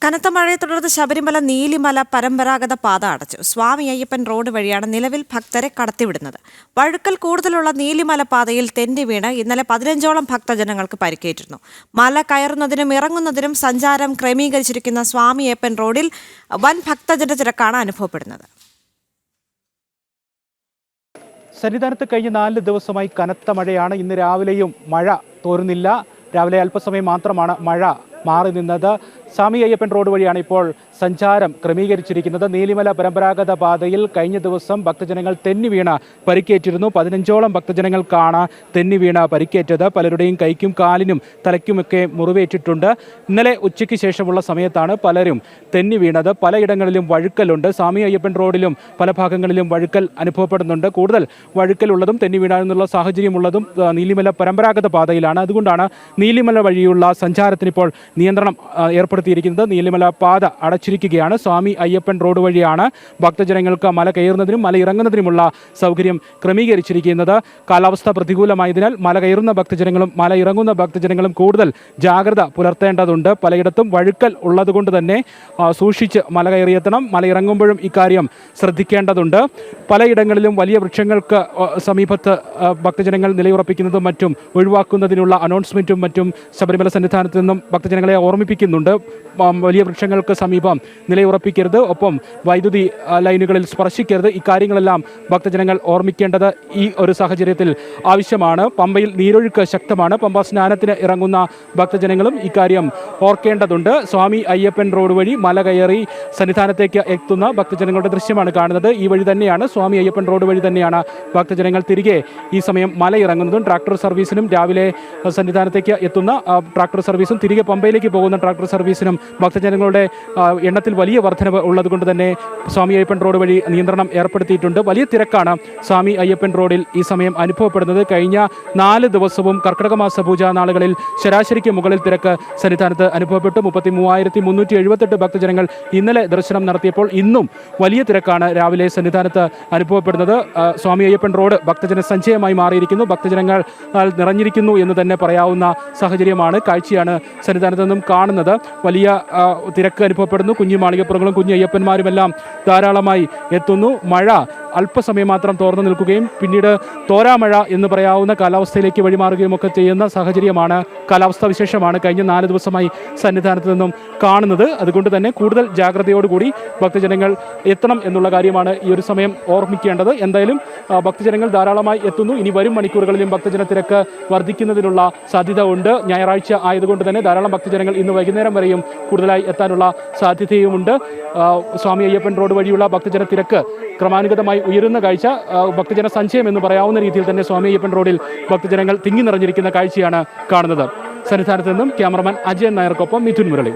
കനത്ത മഴയെ തുടർന്ന് ശബരിമല നീലിമല പരമ്പരാഗത പാത അടച്ചു. സ്വാമി അയ്യപ്പൻ റോഡ് വഴിയാണ് നിലവിൽ ഭക്തരെ കടത്തിവിടുന്നത്. വഴുക്കൽ കൂടുതലുള്ള നീലിമല പാതയിൽ തെന്നി വീണ് ഇന്നലെ 15ഓളം ഭക്തജനങ്ങൾക്ക് പരിക്കേറ്റിരുന്നു. മല കയറുന്നതിനും ഇറങ്ങുന്നതിനും സഞ്ചാരം ക്രമീകരിച്ചിരിക്കുന്ന സ്വാമി അയ്യപ്പൻ റോഡിൽ വൻ ഭക്തജന തിരക്കാണ് അനുഭവപ്പെടുന്നത്. സന്നിധാനത്ത് കഴിഞ്ഞ 4 ദിവസമായി കനത്ത മഴയാണ്. ഇന്ന് രാവിലെയും മഴ തോരുന്നില്ല. രാവിലെ അല്പസമയം മാത്രമാണ് മഴ മാറി നിന്നത്. സ്വാമി അയ്യപ്പൻ റോഡ് വഴിയാണ് ഇപ്പോൾ സഞ്ചാരം ക്രമീകരിച്ചിരിക്കുന്നത്. നീലിമല പരമ്പരാഗത പാതയിൽ കഴിഞ്ഞ ദിവസം ഭക്തജനങ്ങൾ തെന്നി വീണ പരിക്കേറ്റിരുന്നു. 15ഓളം ഭക്തജനങ്ങൾക്കാണ് തെന്നി വീണ പരിക്കേറ്റത്. പലരുടെയും കൈക്കും കാലിനും തലയ്ക്കുമൊക്കെ മുറിവേറ്റിട്ടുണ്ട്. ഇന്നലെ ഉച്ചയ്ക്ക് ശേഷമുള്ള സമയത്താണ് പലരും തെന്നി വീണത്. പലയിടങ്ങളിലും വഴുക്കലുണ്ട്. സ്വാമി അയ്യപ്പൻ റോഡിലും പല ഭാഗങ്ങളിലും വഴുക്കൽ അനുഭവപ്പെടുന്നുണ്ട്. കൂടുതൽ വഴുക്കലുള്ളതും തെന്നി വീഴാനുള്ള സാഹചര്യമുള്ളതും നീലിമല പരമ്പരാഗത പാതയിലാണ്. അതുകൊണ്ടാണ് നീലിമല വഴിയുള്ള സഞ്ചാരത്തിന് ഇപ്പോൾ നിയന്ത്രണം ഏർപ്പെടുത്തിയിരിക്കുന്നത്. നീലിമല പാത അടച്ചിരിക്കുകയാണ്. സ്വാമി അയ്യപ്പൻ റോഡ് വഴിയാണ് ഭക്തജനങ്ങൾക്ക് മല കയറുന്നതിനും മല ഇറങ്ങുന്നതിനുമുള്ള സൗകര്യം ക്രമീകരിച്ചിരിക്കുന്നത്. കാലാവസ്ഥ പ്രതികൂലമായതിനാൽ മല കയറുന്ന ഭക്തജനങ്ങളും മല ഇറങ്ങുന്ന ഭക്തജനങ്ങളും കൂടുതൽ ജാഗ്രത പുലർത്തേണ്ടതുണ്ട്. പലയിടത്തും വഴുക്കൽ ഉള്ളതുകൊണ്ട് തന്നെ സൂക്ഷിച്ച് മല കയറിയെത്തണം. മല ഇറങ്ങുമ്പോഴും ഇക്കാര്യം ശ്രദ്ധിക്കേണ്ടതുണ്ട്. പലയിടങ്ങളിലും വലിയ വൃക്ഷങ്ങൾക്ക് സമീപത്ത് ഭക്തജനങ്ങൾ നിലയുറപ്പിക്കുന്നതും മറ്റും ഒഴിവാക്കുന്നതിനുള്ള അനൗൺസ്മെൻറ്റും മറ്റും ശബരിമല സന്നിധാനത്ത് നിന്നും ഭക്തജനങ്ങളെ ഓർമ്മിപ്പിക്കുന്നുണ്ട്. വലിയ വൃക്ഷങ്ങൾക്ക് സമീപം നിലയുറപ്പിക്കരുത്, ഒപ്പം വൈദ്യുതി ലൈനുകളിൽ സ്പർശിക്കരുത്. ഇക്കാര്യങ്ങളെല്ലാം ഭക്തജനങ്ങൾ ഓർമ്മിക്കേണ്ടത് ഈ ഒരു സാഹചര്യത്തിൽ ആവശ്യമാണ്. പമ്പയിൽ നീരൊഴുക്ക് ശക്തമാണ്. പമ്പ സ്നാനത്തിന് ഇറങ്ങുന്ന ഭക്തജനങ്ങളും ഇക്കാര്യം ഓർക്കേണ്ടതുണ്ട്. സ്വാമി അയ്യപ്പൻ റോഡ് വഴി മല കയറി സന്നിധാനത്തേക്ക് എത്തുന്ന ഭക്തജനങ്ങളുടെ ദൃശ്യമാണ് കാണുന്നത്. ഈ വഴി തന്നെയാണ്, സ്വാമി അയ്യപ്പൻ റോഡ് വഴി തന്നെയാണ് ഭക്തജനങ്ങൾ തിരികെ ഈ സമയം മല ഇറങ്ങുന്നതും. ട്രാക്ടർ സർവീസിനും രാവിലെ സന്നിധാനത്തേക്ക് എത്തുന്ന ട്രാക്ടർ സർവീസും തിരികെ പമ്പയിലേക്ക് പോകുന്ന ട്രാക്ടർ സർവീസിനും ഭക്തജനങ്ങളുടെ എണ്ണത്തിൽ വലിയ വർധനവ് ഉള്ളതുകൊണ്ട് തന്നെ സ്വാമി അയ്യപ്പൻ റോഡ് വഴി നിയന്ത്രണം ഏർപ്പെടുത്തിയിട്ടുണ്ട്. വലിയ തിരക്കാണ് സ്വാമി അയ്യപ്പൻ റോഡിൽ ഈ സമയം അനുഭവപ്പെടുന്നത്. കഴിഞ്ഞ 4 ദിവസവും കർക്കിടക മാസ പൂജാ നാളുകളിൽ ശരാശരിക്ക് മുകളിൽ തിരക്ക് സന്നിധാനത്ത് അനുഭവപ്പെട്ടു. 33,378 ഭക്തജനങ്ങൾ ഇന്നലെ ദർശനം നടത്തിയപ്പോൾ ഇന്നും വലിയ തിരക്കാണ് രാവിലെ സന്നിധാനത്ത് അനുഭവപ്പെടുന്നത്. സ്വാമി അയ്യപ്പൻ റോഡ് ഭക്തജന സഞ്ചയമായി മാറിയിരിക്കുന്നു. ഭക്തജനങ്ങൾ നിറഞ്ഞിരിക്കുന്നു എന്ന് തന്നെ പറയാവുന്ന സാഹചര്യമാണ്, കാഴ്ചയാണ് സന്നിധാനത്ത് നിന്നും കാണുന്നത്. വലിയ തിരക്ക് അനുഭവപ്പെടുന്നു. കുഞ്ഞു മാളികപ്പുറങ്ങളും കുഞ്ഞു അയ്യപ്പന്മാരുമെല്ലാം ധാരാളമായി എത്തുന്നു. മഴ അല്പസമയം മാത്രം തോർന്നു നിൽക്കുകയും പിന്നീട് തോരാമഴ എന്ന് പറയാവുന്ന കാലാവസ്ഥയിലേക്ക് വഴിമാറുകയും ഒക്കെ ചെയ്യുന്ന സാഹചര്യമാണ്, കാലാവസ്ഥാ വിശേഷമാണ് കഴിഞ്ഞ 4 ദിവസമായി സന്നിധാനത്ത് നിന്നും കാണുന്നത്. അതുകൊണ്ട് തന്നെ കൂടുതൽ ജാഗ്രതയോടുകൂടി ഭക്തജനങ്ങൾ എത്തണം എന്നുള്ള കാര്യമാണ് ഈ ഒരു സമയം ഓർമ്മിക്കേണ്ടത്. എന്തായാലും ഭക്തജനങ്ങൾ ധാരാളമായി എത്തുന്നു. ഇനി വരും മണിക്കൂറുകളിലും ഭക്തജന തിരക്ക് വർദ്ധിക്കുന്നതിനുള്ള സാധ്യത ഉണ്ട്. ഞായറാഴ്ച ആയതുകൊണ്ട് തന്നെ ധാരാളം ഭക്തജനങ്ങൾ ഇന്ന് വൈകുന്നേരം വരെയും കൂടുതലായി എത്താനുള്ള സാധ്യതയുമുണ്ട്. സ്വാമി അയ്യപ്പൻ റോഡ് വഴിയുള്ള ഭക്തജന തിരക്ക് ക്രമാനുഗതമായി ഉയരുന്ന കാഴ്ച, ഭക്തജന സഞ്ചയം എന്ന് പറയാവുന്ന രീതിയിൽ തന്നെ സ്വാമി അയ്യപ്പൻ റോഡിൽ ഭക്തജനങ്ങൾ തിങ്ങി നിറഞ്ഞിരിക്കുന്ന കാഴ്ചയാണ് കാണുന്നത്. സന്നിധാനത്ത് നിന്നും ക്യാമറമാൻ അജയൻ നായർക്കൊപ്പം മിഥുൻ മുരളി.